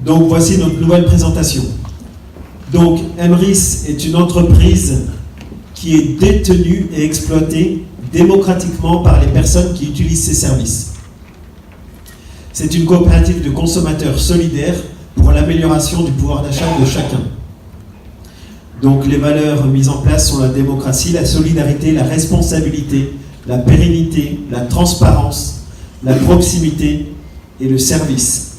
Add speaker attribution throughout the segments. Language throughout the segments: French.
Speaker 1: Donc voici notre nouvelle présentation. Donc Emrys est une entreprise qui est détenue et exploitée démocratiquement par les personnes qui utilisent ses services. C'est une coopérative de consommateurs solidaires pour l'amélioration du pouvoir d'achat de chacun. Donc les valeurs mises en place sont la démocratie, la solidarité, la responsabilité, la pérennité, la transparence, la proximité et le service.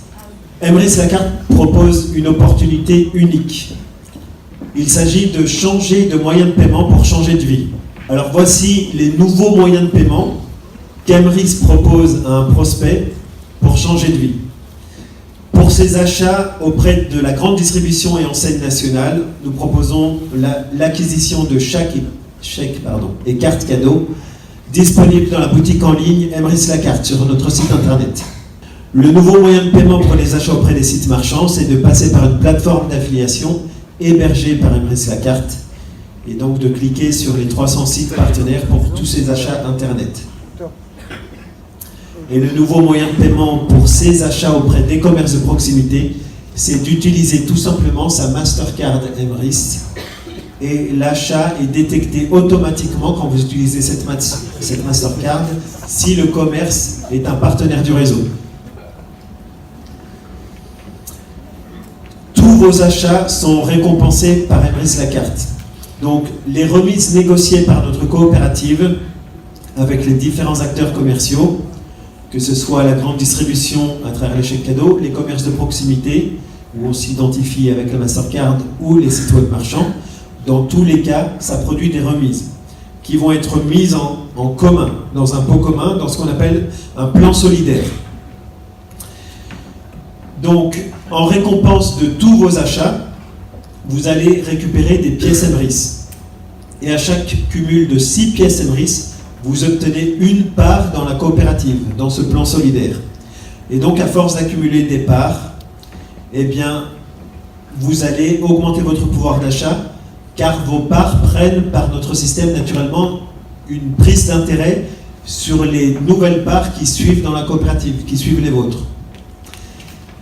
Speaker 1: Emrys La Carte propose une opportunité unique. Il s'agit de changer de moyen de paiement pour changer de vie. Alors voici les nouveaux moyens de paiement qu'Emrys propose à un prospect pour changer de vie. Pour ses achats auprès de la grande distribution et enseigne nationale, nous proposons l'acquisition de chèques et cartes cadeaux disponibles dans la boutique en ligne Emrys La Carte sur notre site internet. Le nouveau moyen de paiement pour les achats auprès des sites marchands, c'est de passer par une plateforme d'affiliation hébergée par Emrys La Carte et donc de cliquer sur les 300 sites partenaires pour tous ces achats internet. Et le nouveau moyen de paiement pour ces achats auprès des commerces de proximité, c'est d'utiliser tout simplement sa Mastercard Emrys. Et l'achat est détecté automatiquement quand vous utilisez cette Mastercard si le commerce est un partenaire du réseau. Tous vos achats sont récompensés par Emrys La Carte. Donc les remises négociées par notre coopérative avec les différents acteurs commerciaux, que ce soit la grande distribution à travers les chèques cadeaux, les commerces de proximité, où on s'identifie avec la Mastercard, ou les sites web marchands, dans tous les cas, ça produit des remises qui vont être mises en commun, dans un pot commun, dans ce qu'on appelle un plan solidaire. Donc, en récompense de tous vos achats, vous allez récupérer des pièces Emrys. Et à chaque cumul de 6 pièces Emrys, vous obtenez une part dans la coopérative, dans ce plan solidaire. Et donc, à force d'accumuler des parts, eh bien, vous allez augmenter votre pouvoir d'achat, car vos parts prennent par notre système naturellement une prise d'intérêt sur les nouvelles parts qui suivent dans la coopérative, qui suivent les vôtres.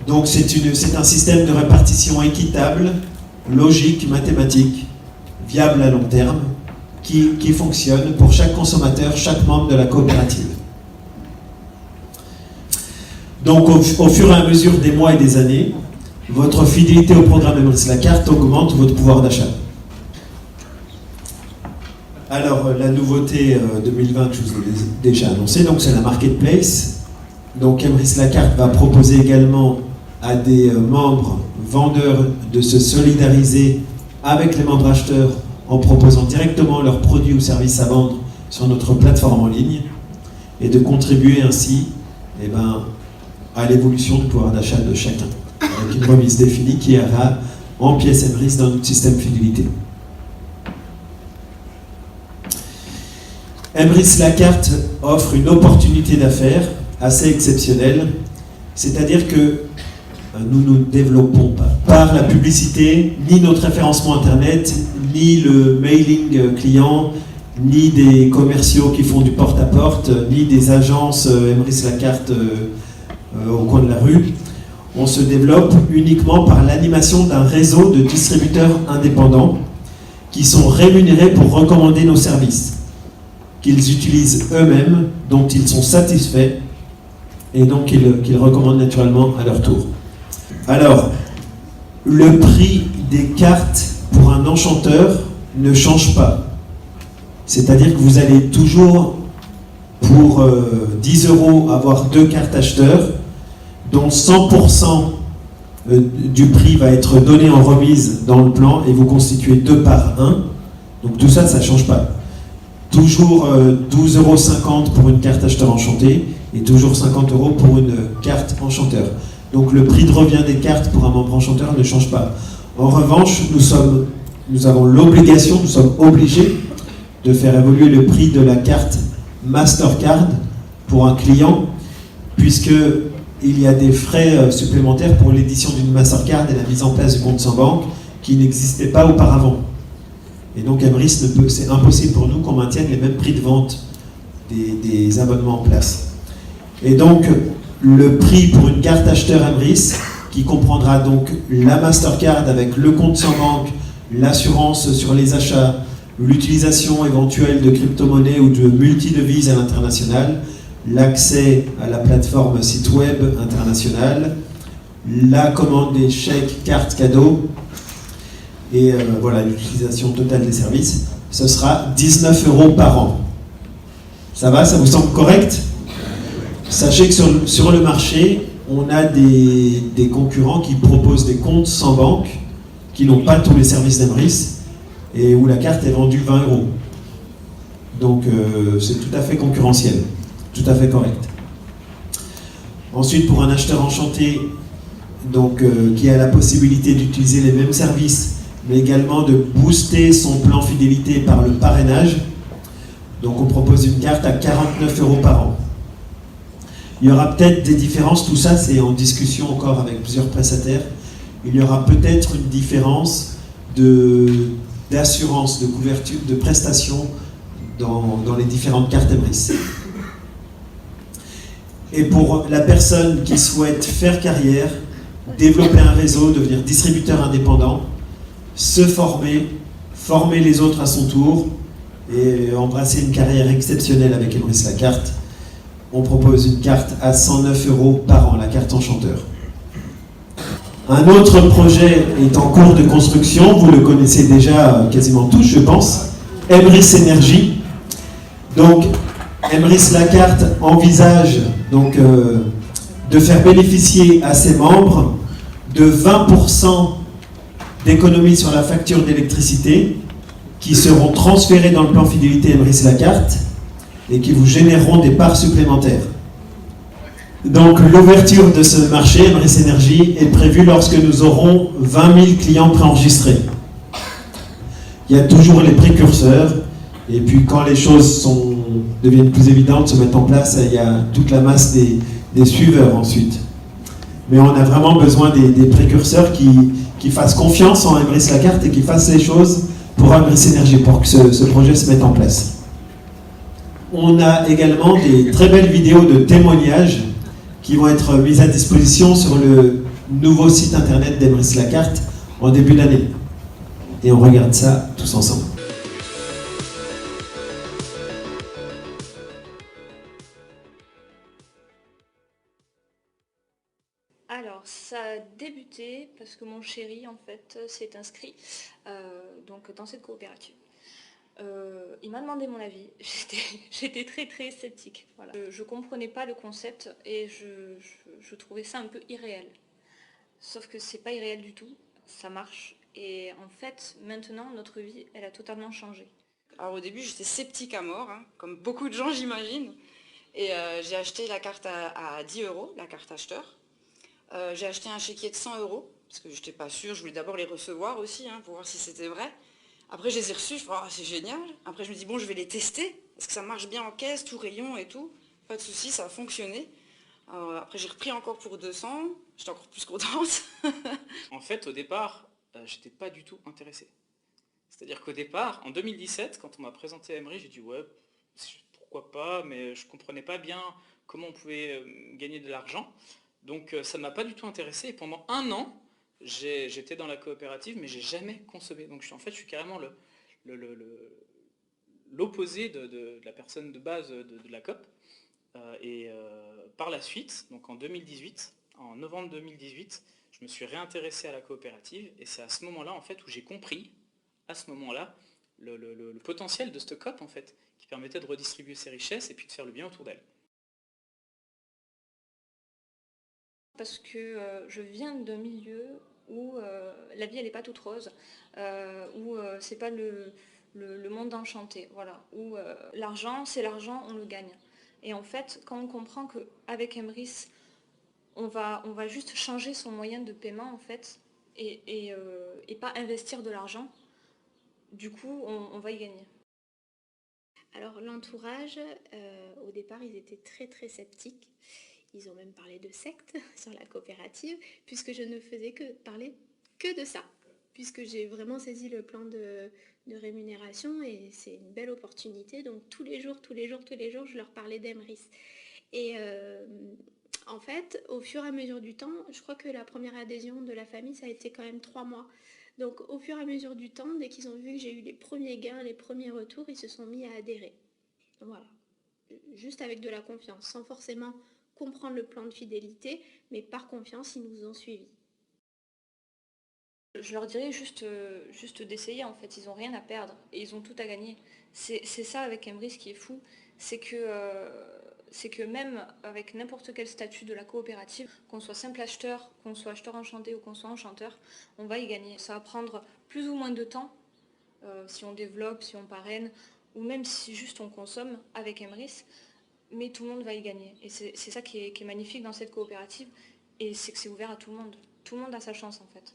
Speaker 1: Donc, c'est un système de répartition équitable, logique, mathématique, viable à long terme, qui fonctionne pour chaque consommateur, chaque membre de la coopérative. Donc au fur et à mesure des mois et des années, votre fidélité au programme Emrys La Carte augmente votre pouvoir d'achat. Alors la nouveauté 2020, je vous l'ai déjà annoncé, donc c'est la marketplace. Donc Emrys La Carte va proposer également à des membres vendeurs de se solidariser avec les membres acheteurs en proposant directement leurs produits ou services à vendre sur notre plateforme en ligne et de contribuer ainsi à l'évolution du pouvoir d'achat de chacun, avec une remise définie qui ira en pièces Emrys dans notre système fidélité. Emrys La Carte offre une opportunité d'affaires assez exceptionnelle, c'est-à-dire que nous ne développons pas par la publicité, ni notre référencement internet, ni le mailing client, ni des commerciaux qui font du porte-à-porte, ni des agences Emrys La Carte au coin de la rue. On se développe uniquement par l'animation d'un réseau de distributeurs indépendants qui sont rémunérés pour recommander nos services, qu'ils utilisent eux-mêmes, dont ils sont satisfaits et donc qu'ils recommandent naturellement à leur tour. Alors, le prix des cartes pour un enchanteur ne change pas. C'est-à-dire que vous allez toujours, pour 10 € avoir 2 cartes acheteurs, dont 100% du prix va être donné en remise dans le plan et vous constituez 2 par 1. Donc tout ça, ça ne change pas. Toujours 12,50 € pour une carte acheteur enchanté et toujours 50 € pour une carte enchanteur. Donc le prix de revient des cartes pour un membre enchanteur ne change pas. En revanche, nous avons l'obligation, nous sommes obligés de faire évoluer le prix de la carte Mastercard pour un client, puisqu'il y a des frais supplémentaires pour l'édition d'une Mastercard et la mise en place du compte sans banque qui n'existaient pas auparavant. Et donc Emrys, c'est impossible pour nous qu'on maintienne les mêmes prix de vente des abonnements en place. Et donc, le prix pour une carte acheteur Emrys, qui comprendra donc la Mastercard avec le compte sans banque, l'assurance sur les achats, l'utilisation éventuelle de crypto-monnaies ou de multidevises à l'international, l'accès à la plateforme site web international, la commande des chèques, cartes, cadeaux, et voilà, l'utilisation totale des services. Ce sera 19 € par an. Ça va, ça vous semble correct? Sachez que sur le marché, on a des concurrents qui proposent des comptes sans banque, qui n'ont pas tous les services d'Emrys, et où la carte est vendue 20 €. Donc c'est tout à fait concurrentiel, tout à fait correct. Ensuite, pour un acheteur enchanté, donc, qui a la possibilité d'utiliser les mêmes services, mais également de booster son plan fidélité par le parrainage, donc on propose une carte à 49 € par an. Il y aura peut-être des différences, tout ça c'est en discussion encore avec plusieurs prestataires. Il y aura peut-être une différence d'assurance, de couverture, de prestations dans les différentes cartes Emrys. Et pour la personne qui souhaite faire carrière, développer un réseau, devenir distributeur indépendant, se former, former les autres à son tour et embrasser une carrière exceptionnelle avec Emrys la carte, on propose une carte à 109 € par an, la carte enchanteur. Un autre projet est en cours de construction, vous le connaissez déjà quasiment tous, je pense, Emrys Énergie. Donc, Emrys la carte envisage donc, de faire bénéficier à ses membres de 20% d'économies sur la facture d'électricité qui seront transférées dans le plan fidélité Emrys la carte et qui vous généreront des parts supplémentaires. Donc l'ouverture de ce marché Emrys Énergie est prévue lorsque nous aurons 20 000 clients préenregistrés. Il y a toujours les précurseurs, et puis quand les choses deviennent plus évidentes, se mettent en place, il y a toute la masse des suiveurs ensuite. Mais on a vraiment besoin des précurseurs qui fassent confiance en Emrys la carte et qui fassent les choses pour Emrys Énergie, pour que ce projet se mette en place. On a également des très belles vidéos de témoignages qui vont être mises à disposition sur le nouveau site internet d'Emrys la carte en début d'année. Et on regarde ça tous ensemble.
Speaker 2: Alors, ça a débuté parce que mon chéri, en fait, s'est inscrit donc, dans cette coopérative. Il m'a demandé mon avis. J'étais très très sceptique. Voilà. Je comprenais pas le concept et je trouvais ça un peu irréel. Sauf que c'est pas irréel du tout, ça marche. Et en fait, maintenant, notre vie, elle a totalement changé.
Speaker 3: Alors au début, j'étais sceptique à mort, hein, comme beaucoup de gens, j'imagine. Et j'ai acheté la carte à 10 €, la carte acheteur. J'ai acheté un chéquier de 100 €, parce que je n'étais pas sûre, je voulais d'abord les recevoir aussi, hein, pour voir si c'était vrai. Après, je les ai reçus, je me suis dit, oh, c'est génial. Après, je me dis, bon, je vais les tester. Est-ce que ça marche bien en caisse, tout rayon et tout? Pas de souci, ça a fonctionné. Après, j'ai repris encore pour 200. J'étais encore plus contente.
Speaker 4: En fait, au départ, j'étais pas du tout intéressé. C'est-à-dire qu'au départ, en 2017, quand on m'a présenté Emrys, j'ai dit, ouais, pourquoi pas, mais je comprenais pas bien comment on pouvait gagner de l'argent. Donc ça ne m'a pas du tout intéressé. Et pendant un an, j'étais dans la coopérative, mais j'ai jamais consommé. Donc en fait, je suis carrément l'opposé de la personne de base de la COP. Par la suite, donc en 2018, en novembre 2018, je me suis réintéressé à la coopérative. Et c'est à ce moment-là, en fait, où j'ai compris, à ce moment-là, le potentiel de cette COP, en fait, qui permettait de redistribuer ses richesses et puis de faire le bien autour d'elle.
Speaker 2: Parce que je viens d'un milieu où la vie elle n'est pas toute rose, où c'est pas le monde enchanté, voilà, où l'argent c'est l'argent, on le gagne. Et en fait, quand on comprend qu'avec Emrys, on va juste changer son moyen de paiement en fait, et pas investir de l'argent, du coup on va y gagner.
Speaker 5: Alors l'entourage, au départ, ils étaient très très sceptiques. Ils ont même parlé de secte sur la coopérative, puisque je ne faisais que parler que de ça. Puisque j'ai vraiment saisi le plan de rémunération et c'est une belle opportunité. Donc tous les jours, je leur parlais d'Emrys. Et En fait, au fur et à mesure du temps, je crois que la première adhésion de la famille, ça a été quand même 3 mois. Donc au fur et à mesure du temps, dès qu'ils ont vu que j'ai eu les premiers gains, les premiers retours, ils se sont mis à adhérer. Voilà. Juste avec de la confiance, sans forcément comprendre le plan de fidélité, mais par confiance, ils nous ont suivis.
Speaker 2: Je leur dirais juste d'essayer en fait, ils n'ont rien à perdre et ils ont tout à gagner. C'est ça avec Emrys qui est fou, c'est que même avec n'importe quel statut de la coopérative, qu'on soit simple acheteur, qu'on soit acheteur enchanté ou qu'on soit enchanteur, on va y gagner. Ça va prendre plus ou moins de temps, si on développe, si on parraine, ou même si juste on consomme avec Emrys, mais tout le monde va y gagner. Et c'est ça qui est magnifique dans cette coopérative, et c'est que c'est ouvert à tout le monde. Tout le monde a sa chance en fait.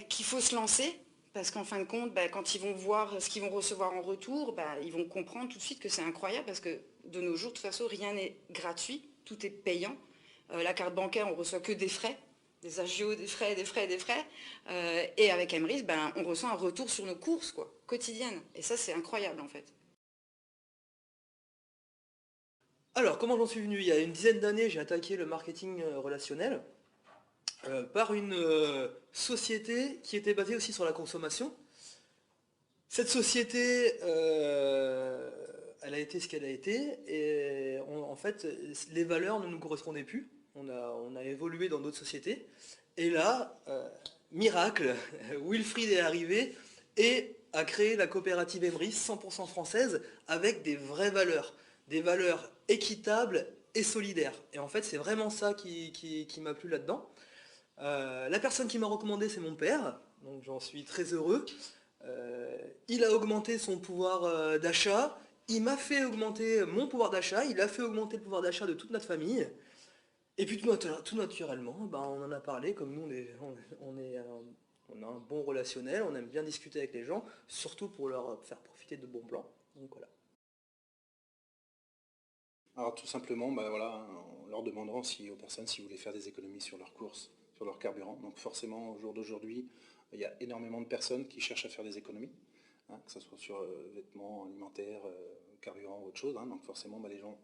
Speaker 3: Qu'il faut se lancer, parce qu'en fin de compte, quand ils vont voir ce qu'ils vont recevoir en retour, ils vont comprendre tout de suite que c'est incroyable, parce que de nos jours, de toute façon, rien n'est gratuit, tout est payant. La carte bancaire, on reçoit que des frais, des agios, des frais, des frais, des frais. Et avec Emrys, on reçoit un retour sur nos courses, quoi, quotidiennes. Et ça, c'est incroyable, en fait.
Speaker 6: Alors, comment j'en suis venu? Il y a une dizaine d'années, j'ai attaqué le marketing relationnel par une société qui était basée aussi sur la consommation. Cette société, elle a été ce qu'elle a été, et en fait, les valeurs ne nous correspondaient plus. On a évolué dans d'autres sociétés, et là, miracle, Wilfried est arrivé et a créé la coopérative Emrys 100% française avec des vraies valeurs. Des valeurs équitables et solidaires. Et en fait, c'est vraiment ça qui m'a plu là-dedans. La personne qui m'a recommandé, c'est mon père, donc j'en suis très heureux. Il a augmenté son pouvoir d'achat, il m'a fait augmenter mon pouvoir d'achat, il a fait augmenter le pouvoir d'achat de toute notre famille. Et puis tout naturellement, on en a parlé, comme nous on a un bon relationnel, on aime bien discuter avec les gens, surtout pour leur faire profiter de bons plans. Donc voilà.
Speaker 7: Alors tout simplement, voilà, on leur demandera aussi aux personnes s'ils voulaient faire des économies sur leurs courses, sur leur carburant. Donc forcément, au jour d'aujourd'hui, il y a énormément de personnes qui cherchent à faire des économies, que ce soit sur vêtements, alimentaires, carburant ou autre chose. Donc forcément, les gens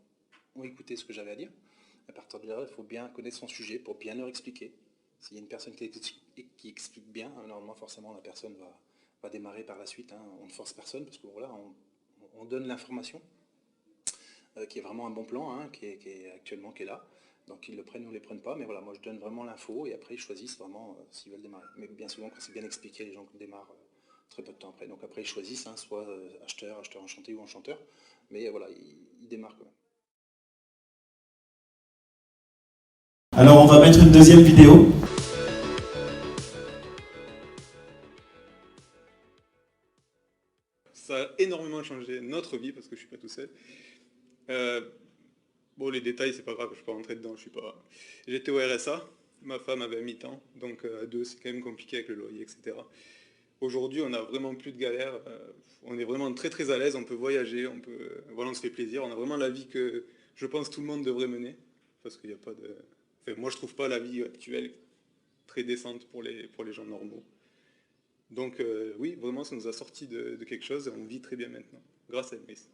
Speaker 7: ont écouté ce que j'avais à dire. À partir de là, il faut bien connaître son sujet pour bien leur expliquer. S'il y a une personne qui explique bien, normalement forcément la personne va démarrer par la suite. On ne force personne parce que voilà, on donne l'information. Qui est vraiment un bon plan, qui est là. Donc ils le prennent ou ne les prennent pas, mais voilà, moi je donne vraiment l'info et après ils choisissent vraiment s'ils veulent démarrer. Mais bien souvent quand c'est bien expliqué, les gens démarrent très peu de temps après. Donc après ils choisissent, soit acheteur enchanté ou enchanteur, mais voilà, ils démarrent quand même.
Speaker 1: Alors on va mettre une deuxième vidéo.
Speaker 8: Ça a énormément changé notre vie parce que je suis pas tout seul. Bon, les détails, c'est pas grave, je ne suis pas rentré dedans, J'étais au RSA, ma femme avait mis temps, donc à deux, c'est quand même compliqué avec le loyer, etc. Aujourd'hui, on n'a vraiment plus de galère, on est vraiment très très à l'aise, on peut voyager, voilà, on se fait plaisir, on a vraiment la vie que je pense tout le monde devrait mener, parce qu'il n'y a pas de... Enfin, moi, je trouve pas la vie actuelle très décente pour les gens normaux. Donc oui, vraiment, ça nous a sorti de quelque chose et on vit très bien maintenant, grâce à Emrys.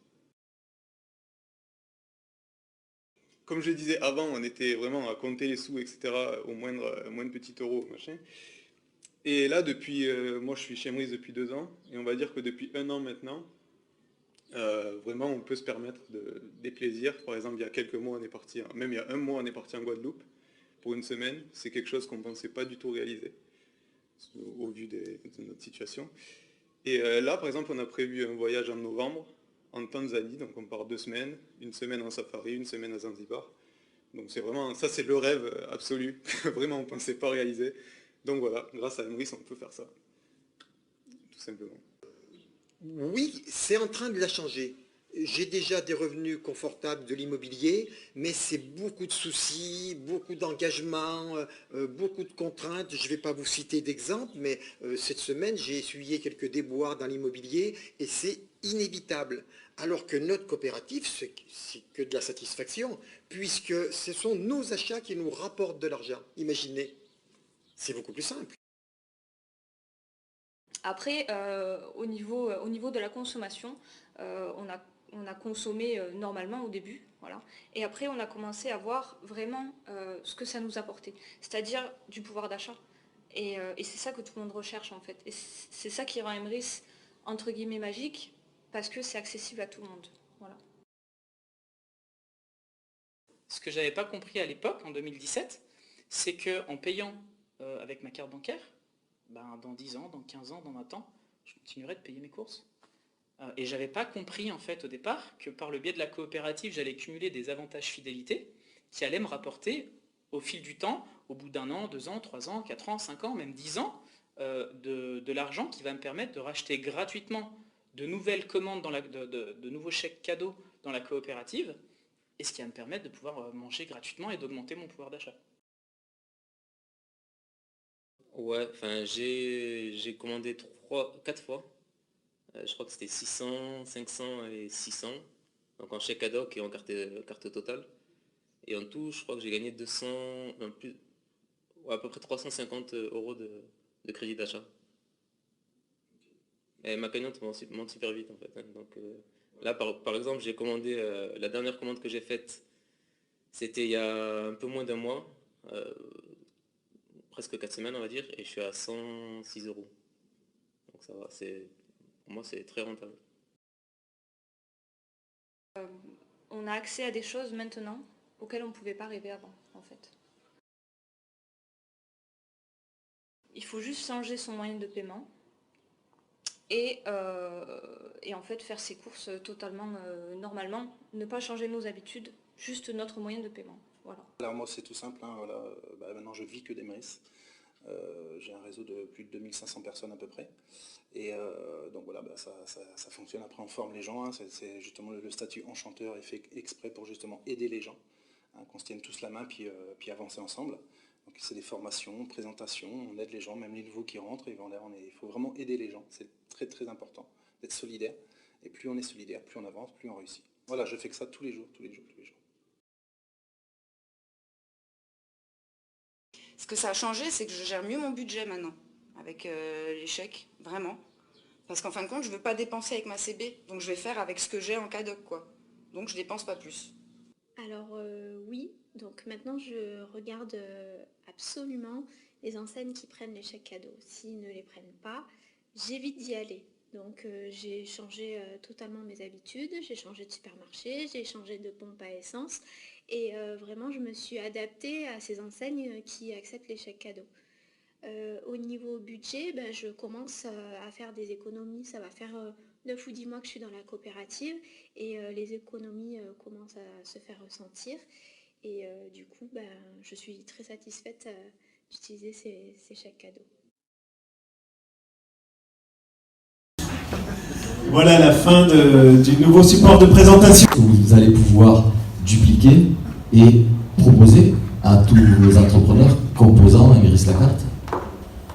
Speaker 8: Comme je disais avant, on était vraiment à compter les sous, etc., au moindre petit euro, machin. Et là, moi je suis chez Emrys depuis 2 ans, et on va dire que depuis 1 an maintenant, vraiment on peut se permettre des plaisirs. Par exemple, il y a quelques mois, même il y a 1 mois, on est parti en Guadeloupe pour une semaine. C'est quelque chose qu'on ne pensait pas du tout réaliser, au vu de notre situation. Et là, par exemple, on a prévu un voyage en novembre, en Tanzanie, donc on part 2 semaines, 1 semaine en safari, 1 semaine à Zanzibar. Donc c'est vraiment, ça c'est le rêve absolu, que vraiment on ne pensait pas réaliser. Donc voilà, grâce à Emrys, on peut faire ça, tout simplement.
Speaker 9: Oui, c'est en train de la changer. J'ai déjà des revenus confortables de l'immobilier, mais c'est beaucoup de soucis, beaucoup d'engagements, beaucoup de contraintes. Je ne vais pas vous citer d'exemples, mais cette semaine, j'ai essuyé quelques déboires dans l'immobilier et c'est inévitable. Alors que notre coopérative, c'est que de la satisfaction, puisque ce sont nos achats qui nous rapportent de l'argent. Imaginez, c'est beaucoup plus simple.
Speaker 2: Après, au niveau de la consommation, on a on a consommé normalement au début, voilà. Et après on a commencé à voir vraiment ce que ça nous apportait, c'est-à-dire du pouvoir d'achat. Et c'est ça que tout le monde recherche en fait. Et c'est ça qui rend Emrys entre guillemets magique, parce que c'est accessible à tout le monde. Voilà.
Speaker 4: Ce que j'avais pas compris à l'époque, en 2017, c'est qu'en payant avec ma carte bancaire, dans 10 ans, dans 15 ans, dans 20 ans, je continuerai de payer mes courses. Et j'avais pas compris en fait au départ que par le biais de la coopérative, j'allais cumuler des avantages fidélité qui allaient me rapporter au fil du temps, au bout d'1 an, 2 ans, 3 ans, 4 ans, 5 ans, même 10 ans, de l'argent qui va me permettre de racheter gratuitement de nouvelles commandes, de nouveaux chèques cadeaux dans la coopérative, et ce qui va me permettre de pouvoir manger gratuitement et d'augmenter mon pouvoir d'achat.
Speaker 10: Ouais, enfin j'ai commandé 4 fois. Je crois que c'était 600, 500 et 600. Donc en chèque ad hoc et en carte totale. Et en tout, je crois que j'ai gagné 200, à peu près 350 € de crédit d'achat. Et ma cagnotte monte super vite en fait. Hein. Donc là, par exemple, j'ai commandé, la dernière commande que j'ai faite, c'était il y a un peu moins d'1 mois, presque 4 semaines on va dire, et je suis à 106 €. Donc ça va, pour moi c'est très rentable.
Speaker 2: On a accès à des choses maintenant auxquelles on ne pouvait pas rêver avant, en fait. Il faut juste changer son moyen de paiement et en fait faire ses courses totalement normalement, ne pas changer nos habitudes, juste notre moyen de paiement. Voilà.
Speaker 7: Alors moi c'est tout simple, hein, voilà. Maintenant je vis que d'Emrys. J'ai un réseau de plus de 2500 personnes à peu près. Et donc voilà, ça fonctionne. Après on forme les gens, hein. C'est justement le statut enchanteur est fait exprès pour justement aider les gens, hein, qu'on se tienne tous la main puis avancer ensemble. Donc c'est des formations, présentations, on aide les gens, même les nouveaux qui rentrent, il faut vraiment aider les gens, c'est très très important d'être solidaire. Et plus on est solidaire, plus on avance, plus on réussit. Voilà, je fais que ça tous les jours.
Speaker 3: Ce que ça a changé, c'est que je gère mieux mon budget maintenant, avec les chèques, vraiment. Parce qu'en fin de compte, je ne veux pas dépenser avec ma CB, donc je vais faire avec ce que j'ai en cadoc, quoi. Donc je ne dépense pas plus.
Speaker 5: Alors oui, donc maintenant je regarde absolument les enseignes qui prennent les chèques cadeaux. S'ils ne les prennent pas, j'évite d'y aller. Donc j'ai changé totalement mes habitudes, j'ai changé de supermarché, j'ai changé de pompe à essence et vraiment je me suis adaptée à ces enseignes qui acceptent les chèques cadeaux. Au niveau budget, je commence à faire des économies, ça va faire 9 ou 10 mois que je suis dans la coopérative et les économies commencent à se faire ressentir et du coup je suis très satisfaite d'utiliser ces chèques cadeaux.
Speaker 1: Voilà la fin du nouveau support de présentation.
Speaker 11: Vous allez pouvoir dupliquer et proposer à tous les entrepreneurs composant Emrys La Carte